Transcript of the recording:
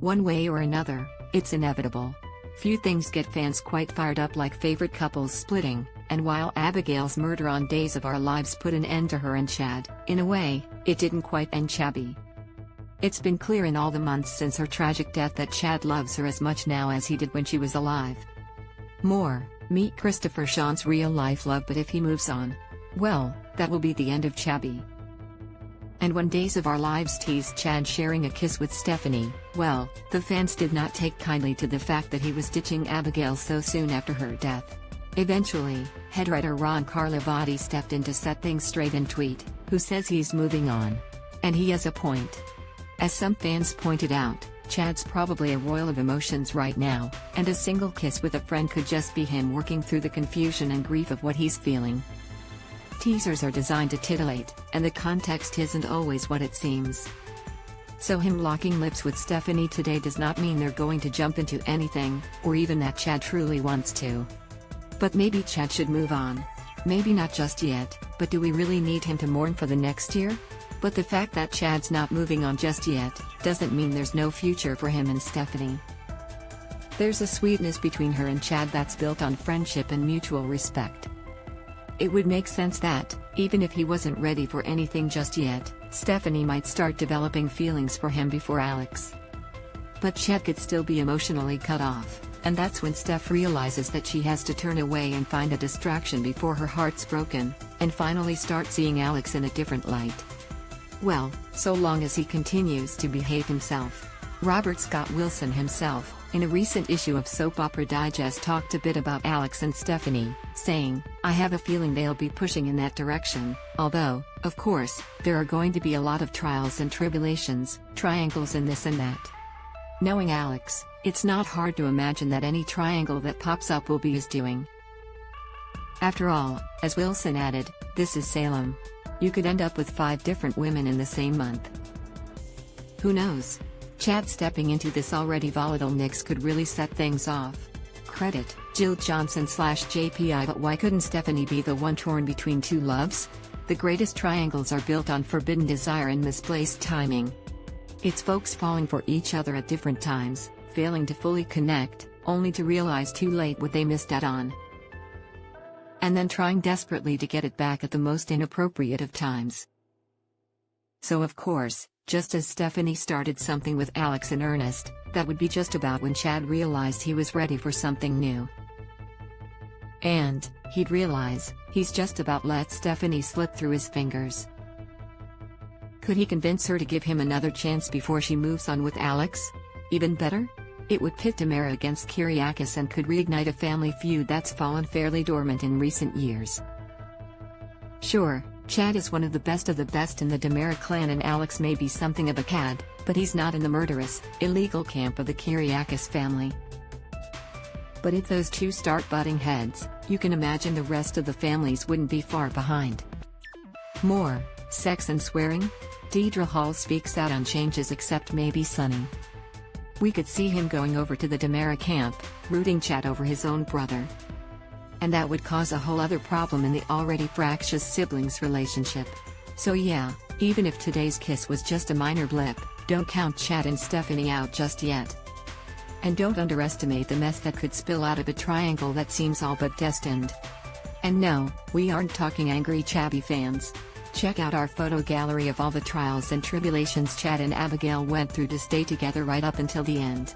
One way or another, it's inevitable. Few things get fans quite fired up like favorite couples splitting, and while Abigail's murder on Days of Our Lives put an end to her and Chad, in a way, it didn't quite end Chabby. It's been clear in all the months since her tragic death that Chad loves her as much now as he did when she was alive. Meet Christopher Sean's real-life love, but if he moves on, well, that will be the end of Chabby. And when Days of Our Lives teased Chad sharing a kiss with Stephanie, well, the fans did not take kindly to the fact that he was ditching Abigail so soon after her death. Eventually, head writer Ron Carlivati stepped in to set things straight and tweet, "Who says he's moving on?" And he has a point. As some fans pointed out, Chad's probably a roil of emotions right now, and a single kiss with a friend could just be him working through the confusion and grief of what he's feeling. Teasers are designed to titillate, and the context isn't always what it seems. So him locking lips with Stephanie today does not mean they're going to jump into anything, or even that Chad truly wants to. But maybe Chad should move on. Maybe not just yet, but do we really need him to mourn for the next year? But the fact that Chad's not moving on just yet, doesn't mean there's no future for him and Stephanie. There's a sweetness between her and Chad that's built on friendship and mutual respect. It would make sense that, even if he wasn't ready for anything just yet, Stephanie might start developing feelings for him before Alex. But Chad could still be emotionally cut off, and that's when Steph realizes that she has to turn away and find a distraction before her heart's broken, and finally start seeing Alex in a different light. Well, so long as he continues to behave himself. Robert Scott Wilson himself, in a recent issue of Soap Opera Digest, talked a bit about Alex and Stephanie, saying, "I have a feeling they'll be pushing in that direction, although, of course, there are going to be a lot of trials and tribulations, triangles and this and that." Knowing Alex, it's not hard to imagine that any triangle that pops up will be his doing. After all, as Wilson added, this is Salem. You could end up with 5 different women in the same month. Who knows? Chad stepping into this already volatile mix could really set things off. Credit, Jill Johnson/JPI. But why couldn't Stephanie be the one torn between two loves? The greatest triangles are built on forbidden desire and misplaced timing. It's folks falling for each other at different times, failing to fully connect, only to realize too late what they missed out on. And then trying desperately to get it back at the most inappropriate of times. So of course, just as Stephanie started something with Alex in earnest, that would be just about when Chad realized he was ready for something new. And, he'd realize, he's just about let Stephanie slip through his fingers. Could he convince her to give him another chance before she moves on with Alex? Even better? It would pit Tamara against Kyriakis and could reignite a family feud that's fallen fairly dormant in recent years. Sure, Chad is one of the best in the Tamara clan, and Alex may be something of a cad, but he's not in the murderous, illegal camp of the Kyriakis family. But if those two start butting heads, you can imagine the rest of the families wouldn't be far behind. More sex and swearing? Deidre Hall speaks out on changes except maybe Sonny. We could see him going over to the Tamara camp, rooting Chad over his own brother. And that would cause a whole other problem in the already fractious siblings relationship. So yeah, even if today's kiss was just a minor blip, don't count Chad and Stephanie out just yet. And don't underestimate the mess that could spill out of a triangle that seems all but destined. And no, we aren't talking angry Chabby fans. Check out our photo gallery of all the trials and tribulations Chad and Abigail went through to stay together right up until the end.